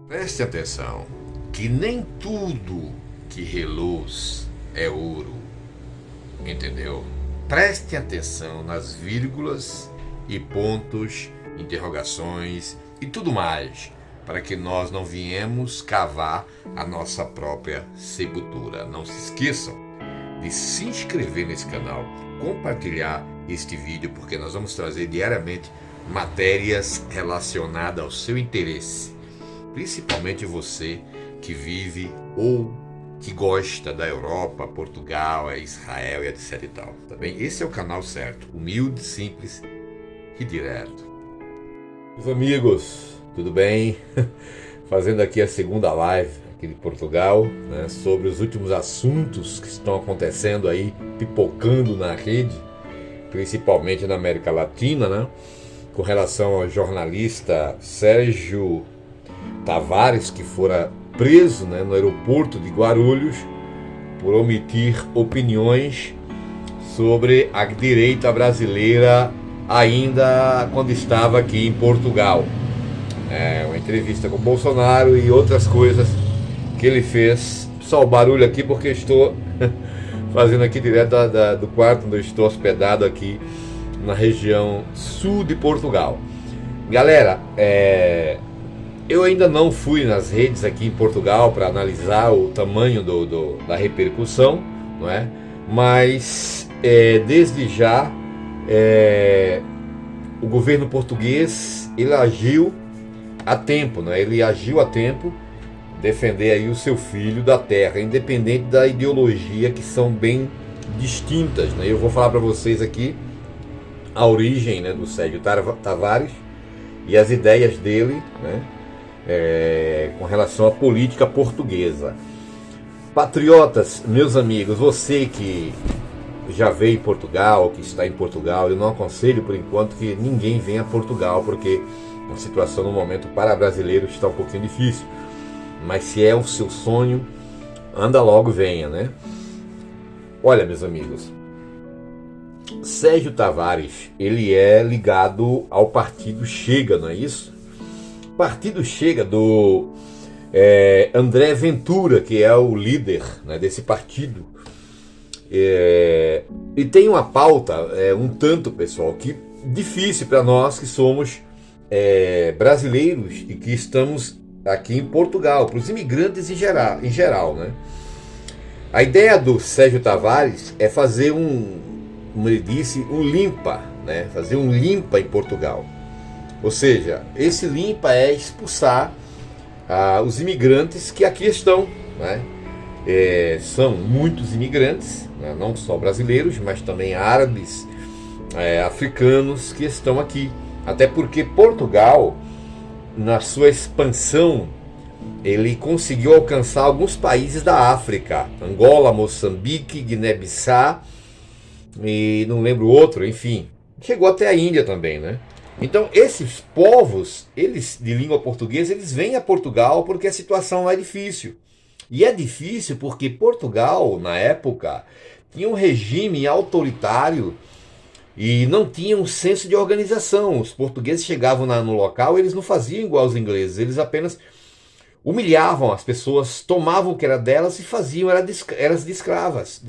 Preste atenção, que nem tudo que reluz é ouro, entendeu? Preste atenção nas vírgulas e pontos, interrogações e tudo mais, para que nós não viemos cavar a nossa própria sepultura. Não se esqueçam de se inscrever nesse canal, compartilhar este vídeo, porque nós vamos trazer diariamente matérias relacionadas ao seu interesse. Principalmente você que vive ou que gosta da Europa, Portugal, Israel e etc e tal, tá bem? Esse é o canal certo, humilde, simples e direto. Meus amigos, tudo bem? Fazendo aqui a segunda live aqui de Portugal, né, sobre os últimos assuntos que estão acontecendo aí, pipocando na rede, principalmente na América Latina, né, com relação ao jornalista Sérgio Tavares, que fora preso, né, no aeroporto de Guarulhos por omitir opiniões sobre a direita brasileira ainda quando estava aqui em Portugal. Uma entrevista com o Bolsonaro e outras coisas que ele fez. Só o barulho aqui porque estou fazendo aqui direto do quarto onde eu estou hospedado aqui na região sul de Portugal. Galera, eu ainda não fui nas redes aqui em Portugal para analisar o tamanho da repercussão, não é? Mas desde já o governo português ele agiu a tempo, né? Ele agiu a tempo defender aí o seu filho da terra, independente da ideologia, que são bem distintas, né? Eu vou falar para vocês aqui a origem, né, do Sérgio Tavares e as ideias dele, né? Com relação à política portuguesa. Patriotas, meus amigos, você que já veio em Portugal, que está em Portugal, eu não aconselho por enquanto que ninguém venha a Portugal, porque a situação no momento para brasileiros está um pouquinho difícil. Mas se é o seu sonho, anda logo, venha, né? Olha, meus amigos, Sérgio Tavares, ele é ligado ao partido Chega, não é isso? Partido Chega do André Ventura, que é o líder, né, desse partido. E tem uma pauta um tanto, pessoal, que difícil para nós que somos brasileiros e que estamos aqui em Portugal, para os imigrantes em geral, né? A ideia do Sérgio Tavares é fazer como ele disse, um limpa, né? Fazer um limpa em Portugal. Ou seja, esse limpa é expulsar os imigrantes que aqui estão, né? São muitos imigrantes, né? Não só brasileiros, mas também árabes, africanos que estão aqui. Até porque Portugal, na sua expansão, ele conseguiu alcançar alguns países da África: Angola, Moçambique, Guiné-Bissau e não lembro outro, enfim. Chegou até a Índia também, né? Então, esses povos, eles de língua portuguesa, eles vêm a Portugal porque a situação lá é difícil. E é difícil porque Portugal, na época, tinha um regime autoritário e não tinha um senso de organização. Os portugueses chegavam no local, eles não faziam igual aos ingleses, eles apenas humilhavam as pessoas, tomavam o que era delas e faziam elas de escravas.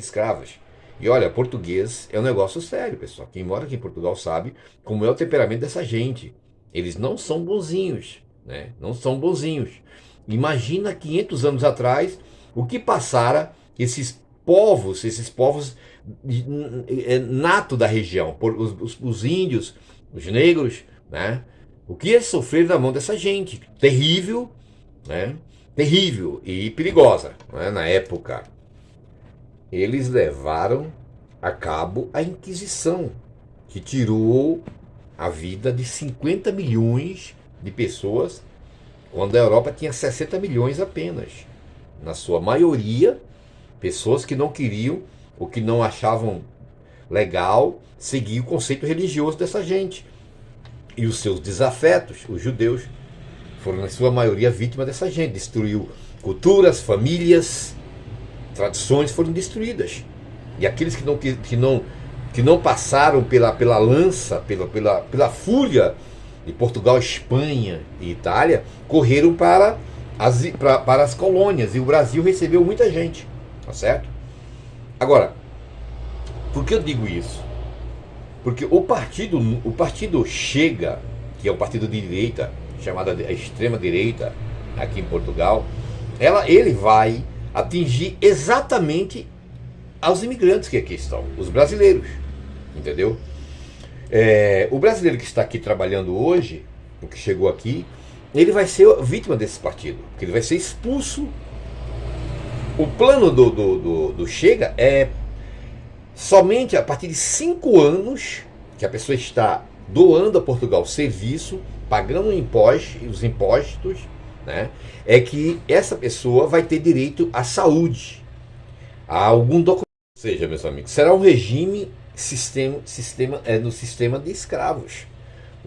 E olha, português é um negócio sério, pessoal. Quem mora aqui em Portugal sabe como é o temperamento dessa gente. Eles não são bonzinhos, né? Não são bonzinhos. Imagina 500 anos atrás o que passara esses povos nato da região, os índios, os negros, né? O que eles sofreram na mão dessa gente. Terrível, né? Terrível e perigosa, né? Na época. Eles levaram a cabo a Inquisição, que tirou a vida de 50 milhões de pessoas, quando a Europa tinha 60 milhões apenas. Na sua maioria, pessoas que não queriam, ou que não achavam legal, seguir o conceito religioso dessa gente. E os seus desafetos, os judeus, foram na sua maioria vítimas dessa gente. Destruiu culturas, famílias, tradições foram destruídas. E aqueles que não passaram pela lança, pela fúria de Portugal, Espanha e Itália, correram para para as colônias, e o Brasil recebeu muita gente, tá certo? Agora, por que eu digo isso? Porque o partido Chega, que é um partido de direita, chamada de extrema direita, aqui em Portugal, ele vai atingir exatamente aos imigrantes que aqui estão, os brasileiros, entendeu? O brasileiro que está aqui trabalhando hoje, o que chegou aqui, ele vai ser vítima desse partido, porque ele vai ser expulso. O plano do Chega é somente a partir de 5 anos que a pessoa está doando a Portugal serviço, pagando os impostos, né, é que essa pessoa vai ter direito à saúde, a algum documento. Ou seja, meus amigos, será um regime no sistema de escravos.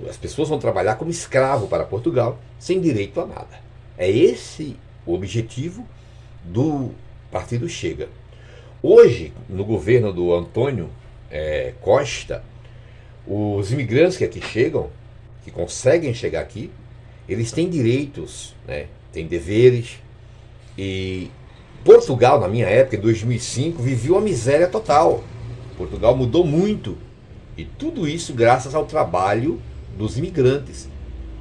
As pessoas vão trabalhar como escravo para Portugal, sem direito a nada. É esse o objetivo do partido Chega. Hoje, no governo do António Costa, os imigrantes que aqui chegam, que conseguem chegar aqui, eles têm direitos, né? Têm deveres. E Portugal, na minha época, em 2005, vivia uma miséria total. Portugal mudou muito. E tudo isso graças ao trabalho dos imigrantes.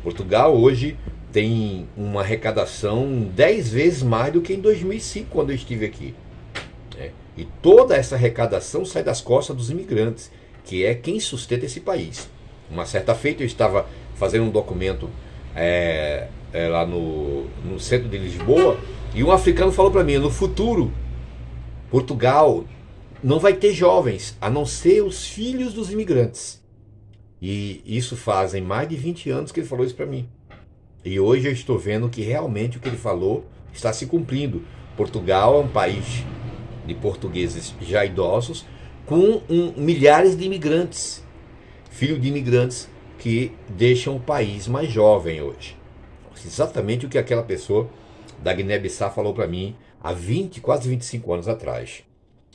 Portugal hoje tem uma arrecadação 10 vezes mais do que em 2005, quando eu estive aqui. E toda essa arrecadação sai das costas dos imigrantes, que é quem sustenta esse país. Uma certa feita eu estava fazendo um documento lá no centro de Lisboa, e um africano falou para mim: no futuro, Portugal não vai ter jovens, a não ser os filhos dos imigrantes. E isso fazem mais de 20 anos que ele falou isso para mim. E hoje eu estou vendo que realmente o que ele falou está se cumprindo. Portugal é um país de portugueses já idosos, com milhares de imigrantes, filhos de imigrantes que deixam o país mais jovem hoje. Exatamente o que aquela pessoa da Guiné-Bissau falou para mim há quase 25 anos atrás.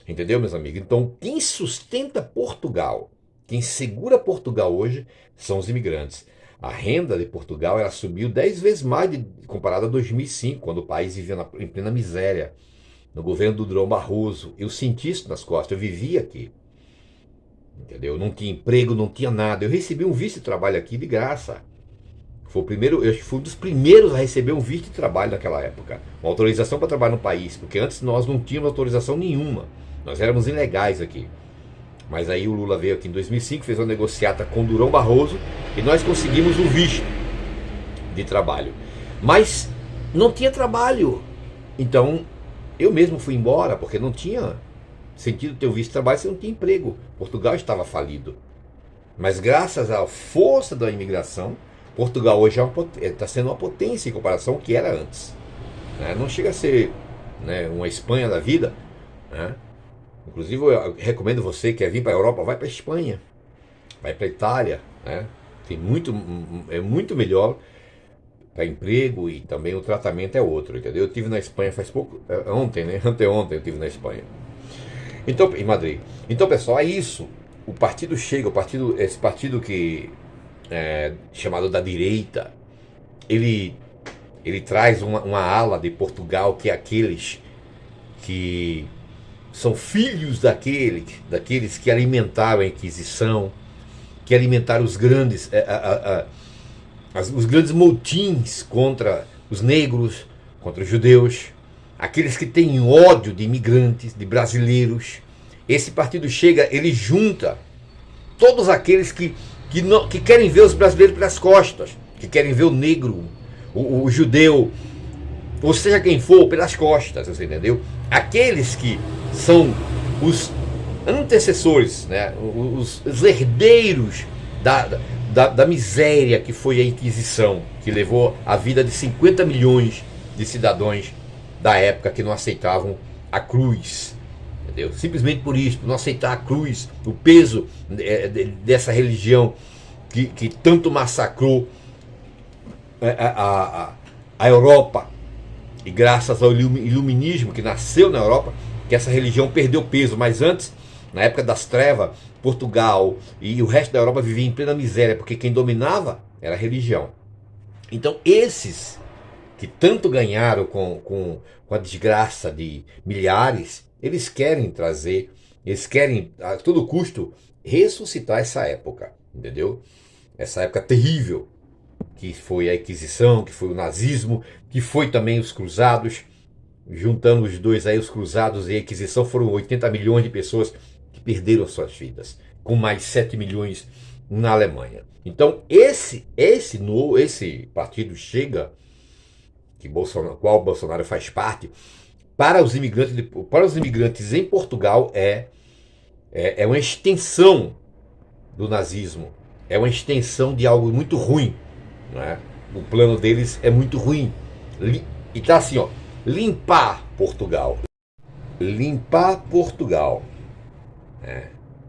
Entendeu, meus amigos? Então, quem sustenta Portugal, quem segura Portugal hoje, são os imigrantes. A renda de Portugal ela subiu 10 vezes mais comparado a 2005, quando o país vivia em plena miséria. No governo do Durão Barroso, eu senti isso nas costas, eu vivia aqui. Entendeu? Não tinha emprego, não tinha nada. Eu recebi um visto de trabalho aqui de graça. Eu fui um dos primeiros a receber um visto de trabalho naquela época. Uma autorização para trabalhar no país, porque antes nós não tínhamos autorização nenhuma. Nós éramos ilegais aqui. Mas aí o Lula veio aqui em 2005, fez uma negociata com o Durão Barroso e nós conseguimos um visto de trabalho. Mas não tinha trabalho. Então eu mesmo fui embora, porque não tinha sentido ter o visto de trabalho se não tinha emprego. Portugal estava falido. Mas graças à força da imigração, Portugal hoje está sendo uma potência em comparação ao que era antes. Não chega a ser, uma Espanha da vida. Inclusive eu recomendo você que quer vir para a Europa, vai para a Espanha, vai para a Itália. É muito melhor para emprego, e também o tratamento é outro, entendeu? Eu estive na Espanha faz pouco, anteontem eu estive na Espanha. Então, em Madrid. Então, pessoal, é isso. O partido Chega, esse partido que chamado da direita, ele traz uma ala de Portugal, que é aqueles que são filhos daqueles que alimentaram a Inquisição, que alimentaram os grandes motins contra os negros, contra os judeus, aqueles que têm ódio de imigrantes, de brasileiros. Esse partido Chega, ele junta todos aqueles que querem ver os brasileiros pelas costas, que querem ver o negro, o judeu, ou seja quem for, pelas costas, você entendeu? Aqueles que são os antecessores, os herdeiros da miséria que foi a Inquisição, que levou a vida de 50 milhões de cidadãos da época que não aceitavam a cruz. Entendeu? Simplesmente por isso, por não aceitar a cruz, o peso dessa religião que tanto massacrou a Europa. E graças ao iluminismo que nasceu na Europa, que essa religião perdeu peso. Mas antes, na época das trevas, Portugal e o resto da Europa vivia em plena miséria, porque quem dominava era a religião. Então esses que tanto ganharam com a desgraça de milhares, eles querem trazer, eles querem a todo custo ressuscitar essa época, entendeu? Essa época terrível que foi a Inquisição, que foi o nazismo, que foi também os cruzados. Juntando os dois aí, os cruzados e a Inquisição, foram 80 milhões de pessoas que perderam suas vidas, com mais 7 milhões na Alemanha. Então esse partido Chega, que qual Bolsonaro faz parte, para os imigrantes em Portugal é uma extensão do nazismo, é uma extensão de algo muito ruim, não é? O plano deles é muito ruim. E tá assim, ó, limpar Portugal. Limpar Portugal.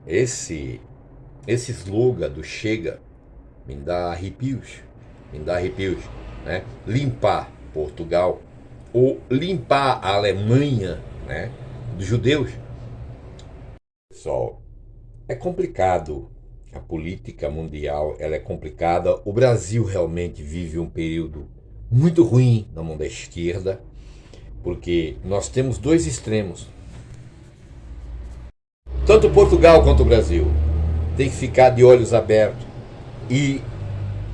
Esse slogan do Chega me dá arrepios. Me dá arrepios. Né? Limpar Portugal. Ou limpar a Alemanha, né, dos judeus. Pessoal, é complicado. A política mundial ela é complicada. O Brasil realmente vive um período muito ruim na mão da esquerda, porque nós temos dois extremos. Tanto Portugal quanto o Brasil tem que ficar de olhos abertos e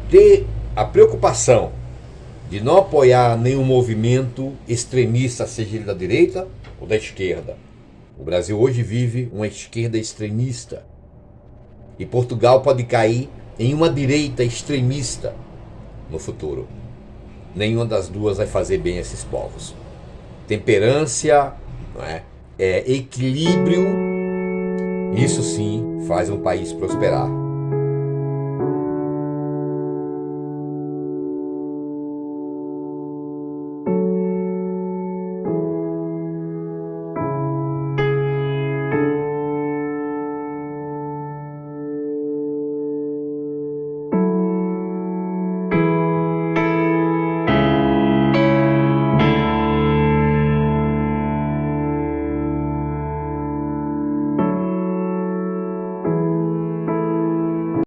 ter a preocupação de não apoiar nenhum movimento extremista, seja ele da direita ou da esquerda. O Brasil hoje vive uma esquerda extremista e Portugal pode cair em uma direita extremista no futuro. Nenhuma das duas vai fazer bem a esses povos. Temperância, não é? Equilíbrio, isso sim faz um país prosperar.